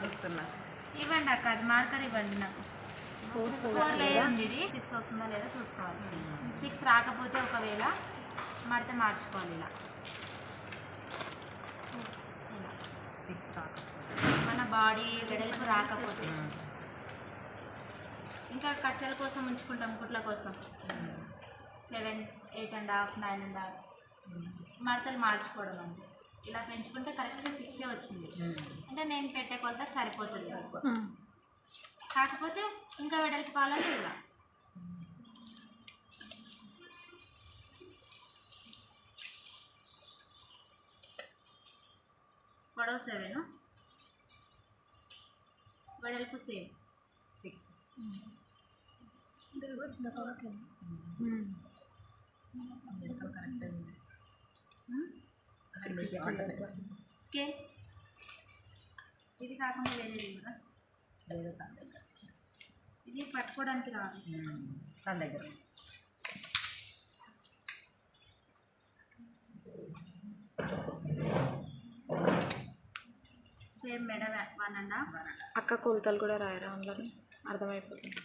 చూస్తున్నా. ఇవ్వండి అక్క, అది మార్కర్ ఇవ్వండి నాకు. 4 లేయర్ ఉంది, ఇది 6 వస్తుందా లేదా చూసుకోవాలి. 6 రాకపోతే ఒకవేళ మడితే మార్చుకోవాలి. ఇలా 6 రాకపోతే మన బాడీ వెడల్పు రాకపోతే ఇంకా కచ్చల కోసం ఉంచుకుంటాం, కుట్ల కోసం 7, 8.5, 9.5 మడతలు మార్చుకోవడం అంతే. ఇలా పెంచుకుంటే కరెక్ట్గా 6 వచ్చింది అంటే నేను పెట్టే కొలతకు సరిపోతుంది. కాకపోతే ఇంకా వెడల్పు కావాలంటే ఇలా పొడవు 7, వెడల్పు సేమ్ 6. స్కేల్ ఇది కాకుండా వేరేది కూడా లేదు, ఇది పట్టుకోవడానికి రాదు తన దగ్గర. సేమ్ మెడ 1.5. అక్క కొలతలు కూడా రాయరా అందులో, అర్థమైపోతుంది.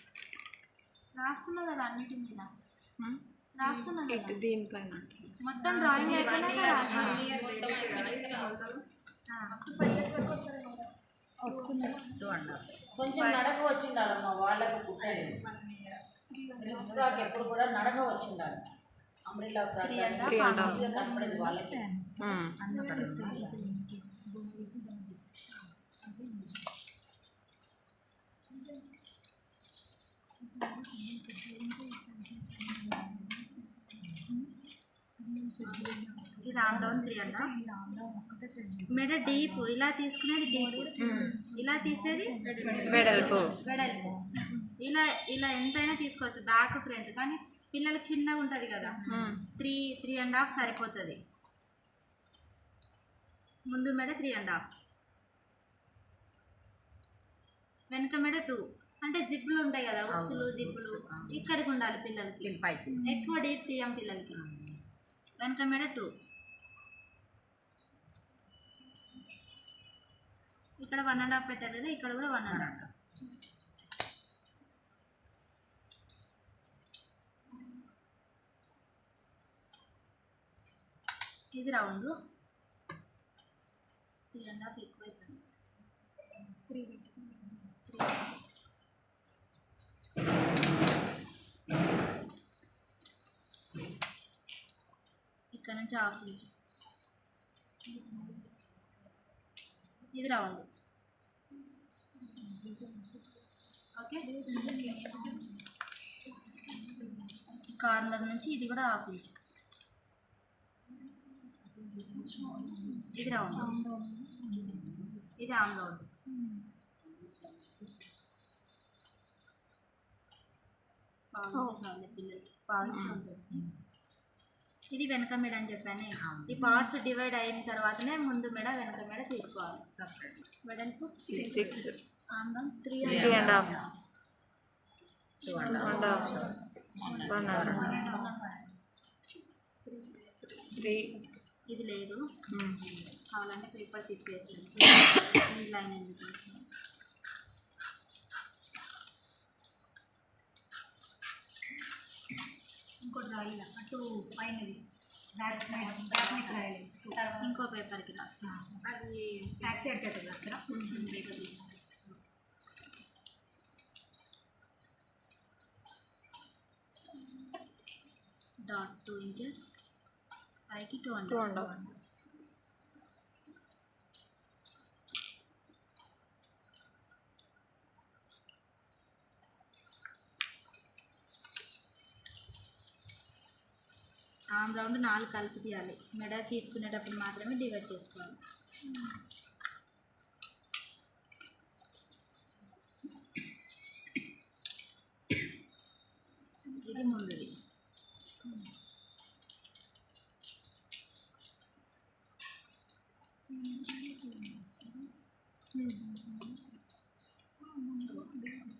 రాస్తున్నా కదా అన్నిటి మీద, రాస్తున్నా కదా దీనిపైన మొత్తం డ్రాయింగ్ అయిపోయినాక కొంచెం నడక వచ్చిండాలమ్మా వాళ్ళకు కుట్టండి. రిక్స్ ఫ్రాక్ ఎప్పుడు కూడా నడక వచ్చిండాలి. అంబ్రిల్లా ఫ్రాక్ కనపడేది వాళ్ళకి. ఇది ఆమ్ డౌన్ 3.5. మెడ డీప్ ఇలా తీసుకునేది డీప్, ఇలా తీసేది వెడల్పు. ఇలా ఇలా ఎంతైనా తీసుకోవచ్చు, బ్యాక్ ఫ్రంట్. కానీ పిల్లలు చిన్నగా ఉంటుంది కదా, 3.5 సరిపోతుంది. ముందు మెడ 3.5, వెనుక మెడ 2. అంటే జిప్పులు ఉంటాయి కదా, ఉక్సులు జిప్పులు ఇక్కడికి ఉండాలి పిల్లలకి. ఎక్కువ డీప్ తీయం పిల్లలకి. వెనుక మెడ 2, ఇక్కడ 1.5 పెట్టారు కదా, ఇక్కడ కూడా 1.5. ఇది రౌండ్ 3.5 ఎక్కువ అవుతుంది. 3 ఇక్కడ నుంచి 1/2 ఇంచ్. ఇది రౌండ్. ఓకే, కార్నర్ నుంచి ఇది కూడా 1/2 ఇంచ్. ఇది రౌండ్, ఇది ఆమ్ రౌండ్. పావించాలి పిల్లలకి, పావించి ఉంటుంది. ఇది వెనక మెడ అని చెప్పాను. ఈ పార్ట్స్ డివైడ్ అయిన తర్వాతనే ముందు మెడ వెనక మెడ తీసుకోవాలి. వెడల్పు 6, ఆమ్ డౌన్ 3.5, 3. ఇది లేదు, కావాలంటే పేపర్ తిప్పేసాను. ఈ లైన్ ఎందుకు ఇంకోటి రాయాలి, అటు పైనది బ్యాక్ నెక్ రాయాలి. ఇంకో పేపర్కి రాస్తాను, అది బ్యాక్ సైడ్ పేపర్ రాస్తారా? పేపర్ డాట్ 2 ఇంచెస్ పైకి 2.5. ఆమ్ రౌండ్ 4 కలిపి తీయాలి. మెడ తీసుకునేటప్పుడు మాత్రమే డివైడ్ చేసుకోవాలి. ఇది ముందుది.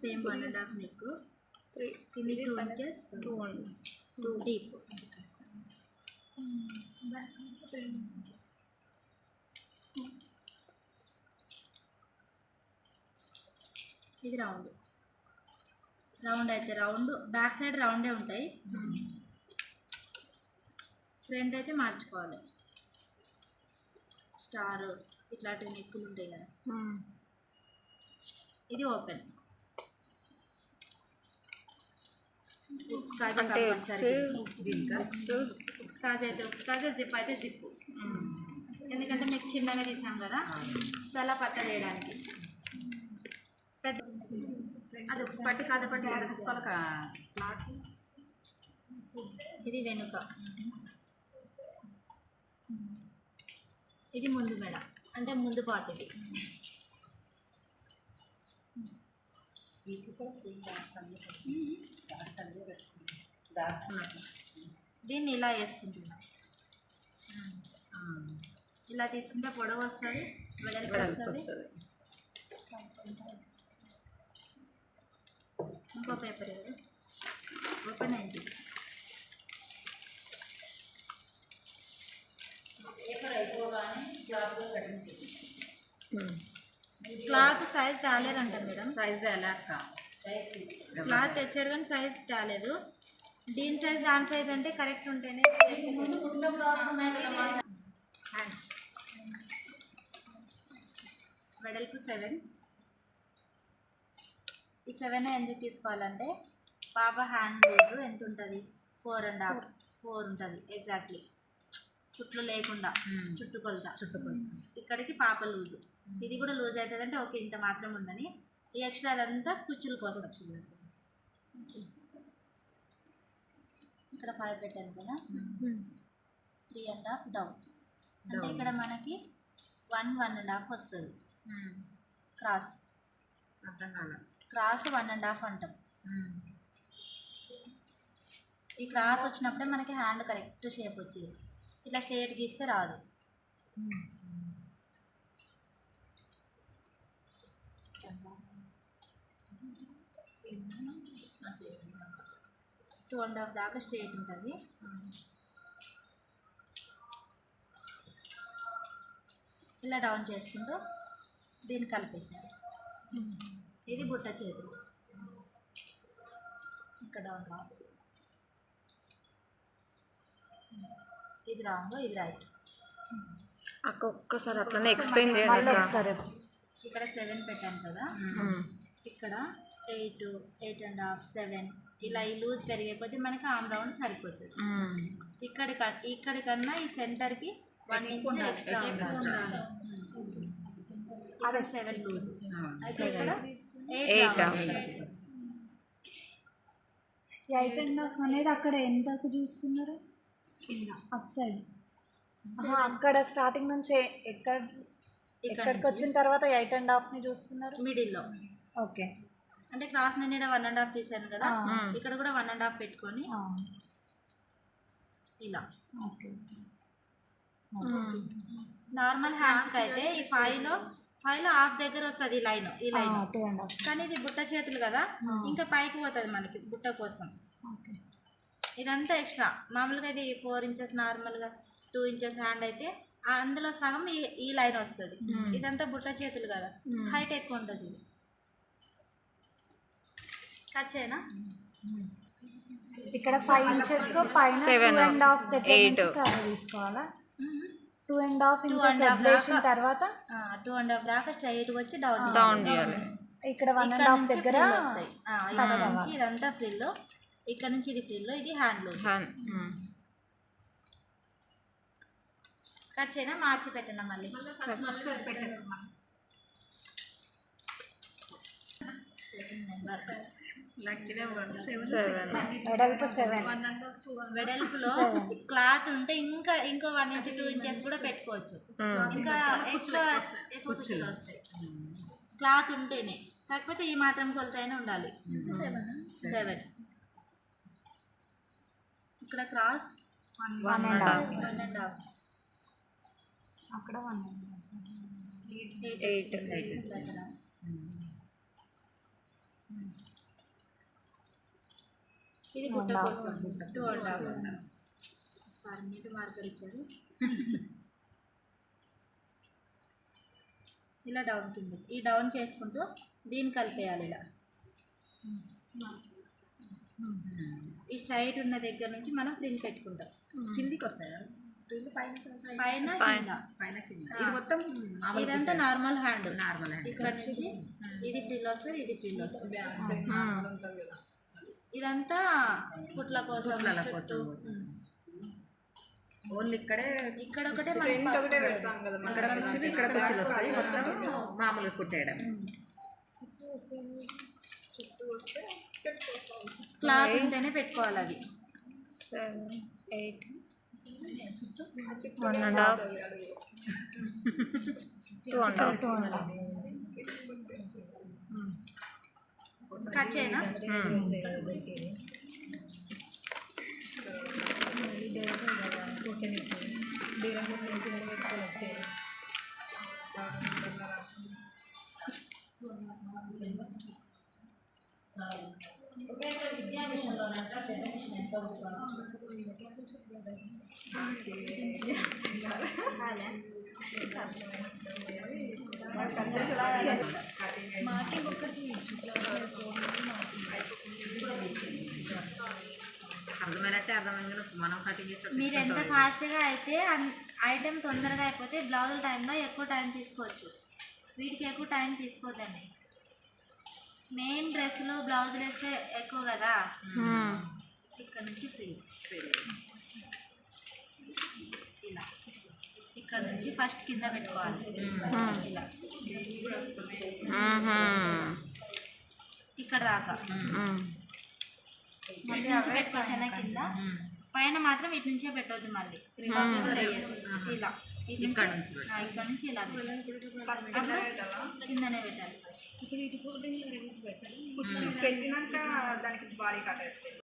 సేమ్ 1.5 నెక్, కింది 2 ఇంచెస్ 2 డీప్. ఇది రౌండ్ అయితే రౌండ్ బ్యాక్ సైడ్ రౌండే ఉంటాయి, ఫ్రంట్ అయితే మార్చుకోవాలి. స్టార్ ఇట్లాంటి నెక్కులు ఉంటాయి కదా, ఇది ఓపెన్. ఉక్స్కాజ్ కంపల్సరీ, ఉక్స్కాజ్ అయితే ఉక్స్కాజ్, జిప్ అయితే జిప్. ఎందుకంటే మీకు చిన్నగా తీసాం కదా, చాలా పట్ట చేయడానికి. పెద్ద అది ఒక పట్టి కాదు పట్టి తీసుకోవాలి క్లాత్. ఇది వెనుక, ఇది ముందు మెడ, అంటే ముందు పార్ట్. ఇది దీన్ని ఇలా వేసుకుంటున్నాం. ఇలా తీసుకుంటే పొడవు వస్తుంది, వెడల్పు వస్తుంది. ఇంకో పేపర్ ఏదో ఓపెన్ అయింది. పేపర్ అయిపోగానే క్లాత్లో కటింగ్ చేసి క్లాత్ సైజ్ తేలేదంట మేడం. సైజ్ తేలేక సైజ్ తీసుకుంటాం. క్లాత్ తెచ్చారు కానీ సైజ్ తేలేదు. దీని సైజ్ దాని సైజ్ అంటే కరెక్ట్ ఉంటేనే. కుట్ల ఫ్రాక్స్ ఉన్నాయి కదా మా హ్యాండ్స్ వెడల్పు 7. ఈ 7 ఎందుకు తీసుకోవాలంటే పాప హ్యాండ్ లూజు ఎంత ఉంటుంది, 4.5 ఉంటుంది ఎగ్జాక్ట్లీ, చుట్లు లేకుండా చుట్టుకొలత. ఇక్కడికి పాప లూజు, ఇది కూడా లూజ్ అవుతుంది అంటే ఓకే ఇంత మాత్రం ఉండని. ఈ ఎక్స్ట్రా అదంతా కుచ్చుల కోసం. ఇక్కడ 5 పెట్టాను కదా, 3.5 డౌన్. అంటే ఇక్కడ మనకి 1.5 వస్తుంది. క్రాస్ అర్థం కాదు. క్రాస్ 1.5 అంటాం. ఈ క్రాస్ వచ్చినప్పుడే మనకి హ్యాండ్ కరెక్ట్ షేప్ వచ్చేది. ఇట్లా షేడ్ గీస్తే రాదు. టూ అండ్ హాఫ్ దాకా స్ట్రేట్ ఉంటుంది. ఇలా డౌన్ చేసుకుంటూ దీన్ని కలిపేసారు. ఇది బుట్ట చేతులు, ఇక్కడ డౌన్ రాదు. ఇది రాంగ్, ఇది రైట్. అక్క ఒక్కసారి అట్లనే ఎక్స్ప్లెయిన్ చేయండి ఒకసారి. ఇక్కడ 7 పెట్టాను కదా, ఇక్కడ 8, 8.5, 7 ఇలా ఈ లూజ్ పెరిగే కొద్దీ మనకి ఆమ్ రౌండ్ సరిపోతుంది. ఇక్కడికన్నా ఈ సెంటర్కి 1 ఇంచ్ ఎక్స్ట్రా ఉండాలి. అదే 7 లూజ్ అయితే ఇక్కడ 8. 8.5 అనేది అక్కడ ఎంతకు చూస్తున్నారు? అటు సైడ్ అక్కడ స్టార్టింగ్ నుంచి ఎక్కడికి వచ్చిన తర్వాత 8.5ని చూస్తున్నారు మిడిల్లో. ఓకే, అంటే క్రాస్ నేను 1.5 తీసాను కదా, ఇక్కడ కూడా 1.5 పెట్టుకొని ఇలా. ఓకే, నార్మల్ హ్యాండ్స్కి అయితే ఈ 5లో హాఫ్ దగ్గర వస్తుంది ఈ లైన్. 2.5. కానీ ఇది బుట్ట చేతులు కదా, ఇంకా పైకి పోతుంది మనకి బుట్ట కోసం. ఓకే, ఇదంతా ఎక్స్ట్రా. మామూలుగా ఇది 4 ఇంచెస్, నార్మల్గా 2 ఇంచెస్ హ్యాండ్ అయితే అందులో సగం ఈ లైన్ వస్తుంది. ఇదంతా బుట్ట చేతులు కదా, హైట్ ఎక్కువ ఉంటుంది. ఇది కట్ చేయనా? ఇక్కడ 5 ఇంచెస్ పైన 2.5 దగ్గర నుంచి కవర్ తీసుకోవాలా? 2.5 ఇంచెస్ వదిలేసిన తర్వాత 2.5 దాకా స్ట్రైట్గా వచ్చి డౌన్ చేయాలి. ఇక్కడ 1.5 దగ్గర వస్తాయి. ఇక్కడ నుంచి ఇదంతా ఫ్రిల్, ఇక్కడ నుంచి ఇది ఫ్రిల్, ఇది హ్యాండ్ లో. కట్ చేయనా? మార్చి పెట్టండి మళ్ళీ. వెడల్పు 7. వెడల్పులో క్లాత్ ఉంటే ఇంకో 1 ఇంచ్ 2 ఇంచెస్ కూడా పెట్టుకోవచ్చు. ఇంకా ఎక్కువ కుచ్చులు వస్తాయి క్లాత్ ఉంటేనే. కాకపోతే ఈ మాత్రం కొలత అయినా ఉండాలి. 7. ఇక్కడ క్రాస్ 1.5, అక్కడ 1.5. 8. ఇది బుట్ట కోసం 2.5. నీటి మార్కర్ ఇచ్చారు. ఇలా డౌన్ కింద ఈ డౌన్ చేసుకుంటూ దీన్ని కలిపేయాలి ఇలా. ఈ స్ట్రైట్ ఉన్న దగ్గర నుంచి మనం ఫ్రిల్ పెట్టుకుంటాం. కిందికి వస్తాయా ఫ్రిల్ పైన పైన కింద పైన కింద ఇది మొత్తం ఇదంతా నార్మల్ హ్యాండ్. Normal hand. ఇక్కడ నుంచి ఇది ఫ్రిల్ వస్తుంది, ఇది ఫ్రిల్ వస్తుంది. ఇదంతా కుట్ల కోసం ఓన్లీ ఇక్కడే ఇక్కడ ఒకటే ఒకటే పెడతాం కదా ఇక్కడ కుర్చీలు ఇక్కడ కుర్చీలు వస్తాయి. మొత్తం మామూలుగా కుట్టేయడం. క్లాత్ ఉంటేనే పెట్టుకోవాలి అది. 7, 8, 1.5, 2.5. కట్ చేయనా? విద్యా మిషన్లో సెలక్షన్ ఎంత అర్థమైనట్టే అర్థమైంది మనం కటింగ్ చేస్తాం. మీరు ఎంత ఫాస్ట్గా అయితే ఐటెం తొందరగా అయిపోతే బ్లౌజుల టైంలో ఎక్కువ టైం తీసుకోవచ్చు. వీటికి ఎక్కువ టైం తీసుకోవద్దండి. మెయిన్ డ్రెస్సులు బ్లౌజులు వేస్తే ఎక్కువ కదా. ఇక్కడ నుంచి ఇలా ఇక్కడ నుంచి ఫస్ట్ కింద పెట్టుకోవాలి. ఇలా ఇక్కడ దాకా మళ్ళీ నుంచి పెట్టుకోవచ్చా కింద. పైన మాత్రం ఇటు నుంచే పెట్టవద్దు. మళ్ళీ ఇలా ఇక్కడ నుంచి ఇలా ఫస్ట్ కిందనే పెట్టాలి. ఇప్పుడు ఇటు ఫోల్డింగ్ రిలీజ్ పెట్టాలి. పెట్టినాక దానికి బాడీ కట్ వచ్చేది.